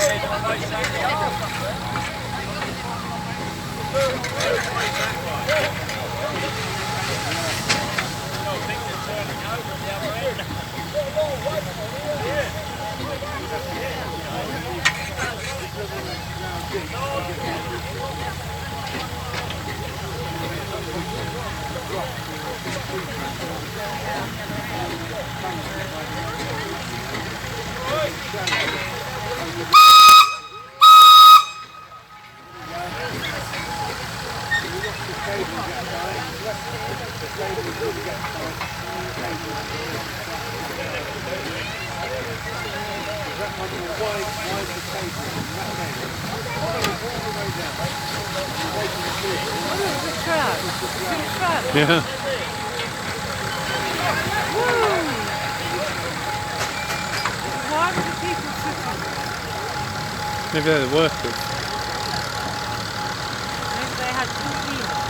Yeah. Why were the people sitting? Maybe they're the workers. Maybe they had 2 meals.